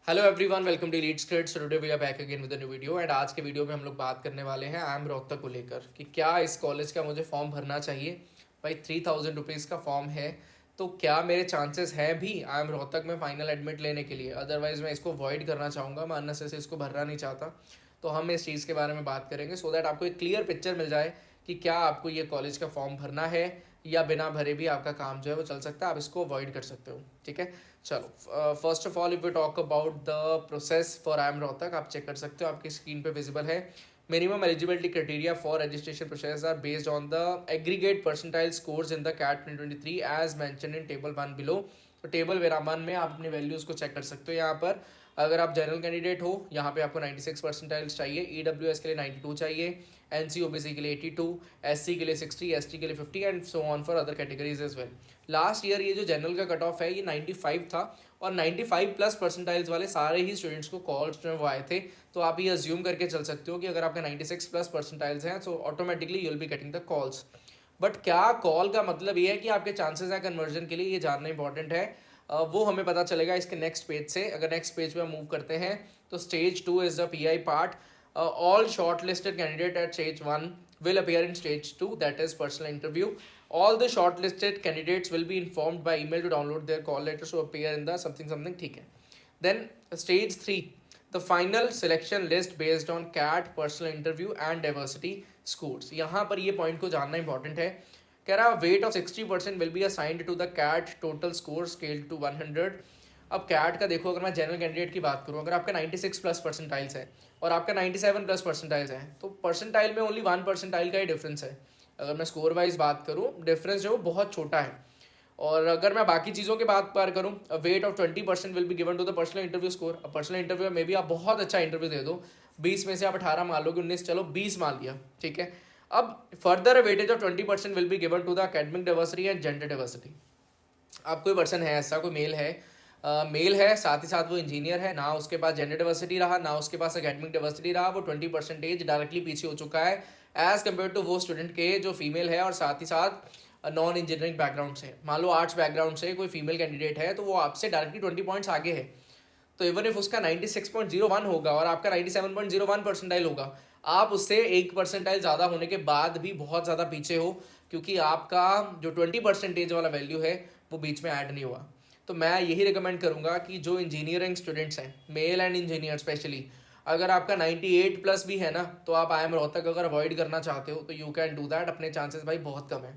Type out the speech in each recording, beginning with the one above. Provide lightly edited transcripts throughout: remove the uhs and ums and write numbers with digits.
Hello everyone, welcome to Leads Cred. So today we are back again with a new video. And आज के video में हम लोग बात करने वाले हैं आई एम रोहतक को लेकर कि क्या इस कॉलेज का मुझे फॉर्म भरना चाहिए। भाई 3000 रुपीज़ का फॉर्म है, तो क्या मेरे चांसेस हैं भी आई एम रोहतक में फाइनल एडमिट लेने के लिए। अदरवाइज मैं इसको अवॉइड करना चाहूँगा, मैं अन्य से इसको भरना नहीं चाहता। तो हम इस चीज़ के बारे में बात करेंगे सो दैट आपको एक क्लियर पिक्चर मिल जाए कि क्या आपको ये कॉलेज का फॉर्म भरना है या बिना भरे भी आपका काम जो है वो चल सकता है, आप इसको अवॉइड कर सकते हो। ठीक है, चलो first of all if we talk about the process for I M Rohtak, आप चेक कर सकते हो, आपकी स्क्रीन पे विजिबल है। Minimum eligibility criteria for registration process are based on the aggregate percentile scores in the CAT 2023 as mentioned in table 1 below. तो table 1 में आप अपनी वैल्यूज़ को चेक कर सकते हो। यहाँ पर अगर आप जनरल कैंडिडेट हो, यहाँ पे आपको 96 परसेंटाइल्स चाहिए, EWS के लिए 92 चाहिए, NC-OBC के लिए 82, SC के लिए 60, ST के लिए 50 and so on for other categories as well. Last year ये जो जनरल का कट ऑफ है ये 95 था और 95 प्लस परसेंटाइल्स वाले सारे ही स्टूडेंट्स को कॉल्स में वो आए थे। तो आप ये अज्यूम करके चल सकते हो कि अगर आपके 96 प्लस परसेंटाइल्स हैं तो automatically you will be getting the calls. But क्या कॉल का मतलब ये है कि आपके चांसेस हैं कन्वर्जन के लिए, ये जानना इंपॉर्टेंट है। वो हमें पता चलेगा इसके नेक्स्ट पेज से। अगर नेक्स्ट पेज पे हम मूव करते हैं तो stage 2 is the PI part. All short listed candidate at stage 1 will appear in stage 2, that is personal interview. All the shortlisted candidates will be informed by email to download their call letters to appear in the something something, ठीक है। Then stage 3, the final selection list based on CAT, personal interview and diversity scores। यहाँ पर ये point को जानना important है। कह रहा weight of 60% will be assigned to the CAT total score scale to 100। अब कैट का देखो, अगर मैं जनरल कैंडिडेट की बात करूँ, अगर आपका 96 प्लस परसेंटाइल्स है और आपका 97 प्लस परसेंटाइल्स है तो परसेंटाइल में ओनली 1 परसेंटाइल का ही डिफरेंस है। अगर मैं स्कोर वाइज बात करूँ, डिफरेंस जो बहुत छोटा है। और अगर मैं बाकी चीज़ों की बात पर करूँ, weight of 20% will be given to the personal interview score. अब पर्सनल इंटरव्यू में भी आप बहुत अच्छा इंटरव्यू दे दो, 20 में से आप 18 मान लो कि 19, चलो 20 मान लिया, ठीक है। अब further weightage of 20% will be given to the academic diversity and gender diversity. अब कोई पर्सन है ऐसा, कोई मेल है, मेल है, साथ ही साथ वो इंजीनियर है, ना उसके पास जेंडर डाइवर्सिटी रहा ना उसके पास एकेडमिक डाइवर्सिटी रहा, वो 20% डायरेक्टली पीछे हो चुका है एज कम्पेयर टू वो स्टूडेंट के जो फीमेल है और साथ ही साथ नॉन इंजीनियरिंग बैकग्राउंड से। मान लो आर्ट्स बैकग्राउंड से कोई फीमेल कैंडिडेट है तो वो आपसे डायरेक्टली 20 पॉइंट्स आगे है। तो इवन इफ उसका 96.01 होगा और आपका 97.01 परसेंटाइल होगा, आप उससे 1 परसेंटाइल ज़्यादा होने के बाद भी बहुत ज़्यादा पीछे हो, क्योंकि आपका जो 20% वाला वैल्यू है वो बीच में ऐड नहीं हुआ। तो मैं यही रिकमेंड करूँगा कि जो इंजीनियरिंग स्टूडेंट्स हैं, मेल एंड इंजीनियर स्पेशली, अगर आपका 98 प्लस भी है ना, तो आप आई एम रोहतक अगर अवॉइड करना चाहते हो तो यू कैन डू दैट। अपने चांसेस भाई बहुत कम है।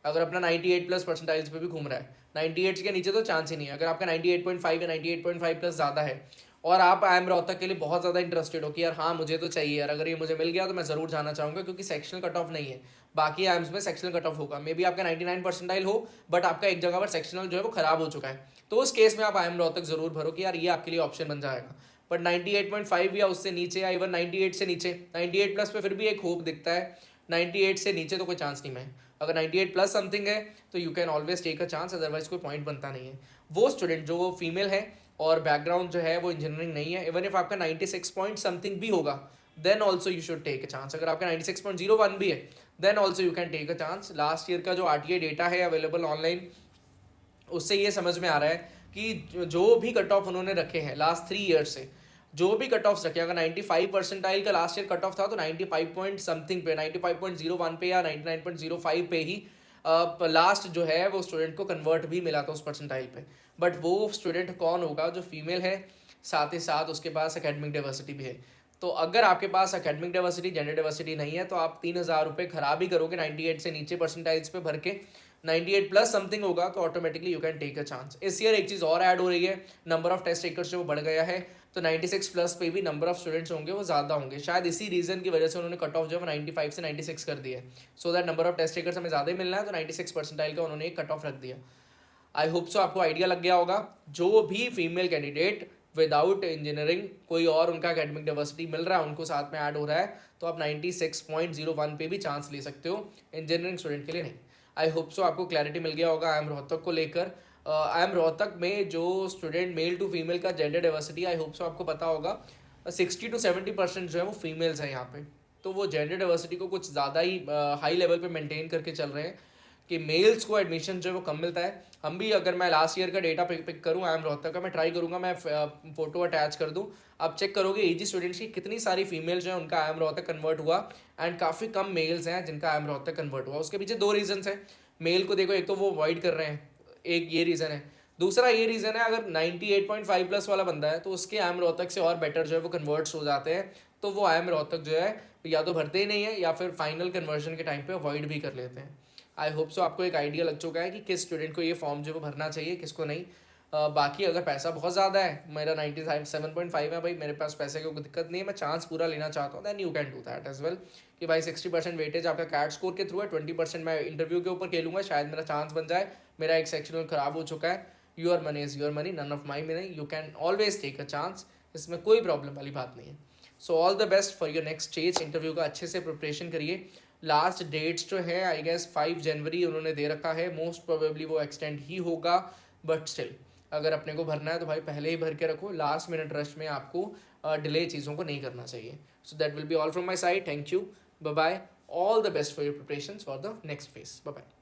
अगर अपना 98 प्लस परसेंटाइल्स पे भी घूम रहा है, 98 के नीचे तो चांस ही नहीं है। अगर आपका 98.5 या 98.5 प्लस ज़्यादा है और आप आई एम रोहतक के लिए बहुत ज़्यादा इंटरेस्टेड हो कि यार हाँ मुझे तो चाहिए यार, अगर ये मुझे मिल गया तो मैं ज़रूर जाना चाहूँगा, क्योंकि सेक्शनल कट ऑफ नहीं है। बाकी आइम्स में सेक्शनल कट ऑफ होगा, मे बी आपका 99 परसेंटाइल हो बट आपका एक जगह पर सेक्शनल जो है वो खराब हो चुका है, तो उस केस में आप आई एम रोहतक ज़रूर भरो कि यार ये आपके लिए ऑप्शन बन जाएगा। बट 98.5 या उससे नीचे या इवन 98 से नीचे, 98 प्लस पे फिर भी एक होप दिखता है, 98 से नीचे तो कोई चांस नहीं है। अगर 98 प्लस समथिंग है तो you can always take a chance, otherwise कोई पॉइंट बनता नहीं है। वो स्टूडेंट जो फीमेल है और बैकग्राउंड जो है वो इंजीनियरिंग नहीं है, इवन इफ आपका 96 पॉइंट समथिंग भी होगा then also you should take a chance. अगर आपका 96.01 भी है then also you can take a chance. Last year का जो RTA डेटा है अवेलेबल ऑनलाइन, उससे ये समझ में आ रहा है कि जो भी कट ऑफ उन्होंने रखे हैं लास्ट 3 ईयर से, जो भी कट ऑफ्स रखे, अगर 95 परसेंटाइल का लास्ट ईयर कट ऑफ था तो 95 पॉइंट समथिंग पे, 95.01 पे या 99.05 पे ही लास्ट जो है वो स्टूडेंट को कन्वर्ट भी मिला था उस परसेंटाइल पे। बट वो स्टूडेंट कौन होगा जो फीमेल है, साथ ही साथ उसके पास एकेडमिक डाइवर्सिटी भी है। तो अगर आपके पास एकेडमिक डाइवर्सिटी, जेंडर डाइवर्सिटी नहीं है तो आप 3000 रुपये खराब ही करोगे 98 से नीचे परसेंटाइल्स पे भर के। 98 प्लस समथिंग होगा तो automatically you can take a chance. इस ईयर एक चीज़ और ऐड हो रही है, नंबर ऑफ टेस्ट टेकर्स जो बढ़ गया है, तो 96 प्लस पे भी नंबर ऑफ स्टूडेंट्स होंगे वो ज़्यादा होंगे। शायद इसी रीज़न की वजह से उन्होंने कट ऑफ जो है 95 से 96 कर दिया है, so that number of test takers हमें ज़्यादा ही मिलना है, तो 96 परसेंटाइल का उन्होंने एक कट ऑफ रख दिया। आई होप सो आपको आइडिया लग गया होगा। जो भी फीमेल कैंडिडेट विदाउट इंजीनियरिंग कोई और उनका एकेडमिक डाइवर्सिटी मिल रहा है, उनको साथ में ऐड हो रहा है, तो आप 96.01 पे भी चांस ले सकते हो, इंजीनियरिंग स्टूडेंट के लिए नहीं। आई होप सो आपको क्लैरिटी मिल गया होगा आई एम रोहतक को लेकर। आई एम रोहतक में जो स्टूडेंट मेल टू फीमेल का gender diversity, I hope so आपको पता होगा 60 to 70% जो है वो फीमेल्स हैं यहाँ पे। तो वो जेंडर डाइवर्सिटी को कुछ ज़्यादा ही हाई लेवल पे मेंटेन करके चल रहे हैं, कि मेल्स को एडमिशन जो है वो कम मिलता है। हम भी, अगर मैं लास्ट ईयर का डेटा पिक करूँ आई एम रोहतक का, मैं ट्राई करूँगा मैं फोटो अटैच कर दूँ, आप चेक करोगे एजी स्टूडेंट्स की कितनी सारी फीमेल जो है उनका आई एम रोहतक कन्वर्ट हुआ एंड काफ़ी कम मेल्स हैं जिनका आई एम रोहतक कन्वर्ट हुआ। उसके पीछे दो रीजन्स हैं। मेल को देखो, एक तो वो अवॉइड कर रहे हैं, एक ये रीज़न है। दूसरा ये रीज़न है, अगर 98.5 प्लस वाला बंदा है तो उसके आई एम रोहतक से और बेटर जो है वो कन्वर्ट्स हो जाते हैं, तो वो आई एम रोहतक जो है या तो भरते ही नहीं है या फिर फाइनल कन्वर्जन के टाइम पे अवॉइड भी कर लेते हैं। आई होप सो आपको एक आइडिया लग चुका है कि किस स्टूडेंट को ये फॉर्म जो है वो भरना चाहिए, किसको नहीं। बाकी अगर पैसा बहुत ज़्यादा है, मेरा 97.5 है भाई, मेरे पास पैसे की कोई दिक्कत नहीं है, मैं चांस पूरा लेना चाहता हूँ, then you can do that as well. कि भाई 60% वेटेज आपका कैट स्कोर के थ्रू है, 20% मैं इंटरव्यू के ऊपर खेलूंगा, शायद मेरा चांस बन जाए। मेरा एक सेक्शनल खराब हो चुका है। Your money is your money, none of my money, you can always take a chance, इसमें कोई प्रॉब्लम वाली बात नहीं है। So all the best for your next stage. Interview का अच्छे से प्रिपरेशन करिए। लास्ट डेट्स जो है आई गेस 5 जनवरी उन्होंने दे रखा है, मोस्ट प्रोबेबली वो एक्सटेंड ही होगा, बट स्टिल अगर अपने को भरना है तो भाई पहले ही भर के रखो, लास्ट मिनट रश में आपको डिले चीज़ों को नहीं करना चाहिए। So that will be all from my side, thank you, bye bye, all the best for your preparation for the next phase, bye bye.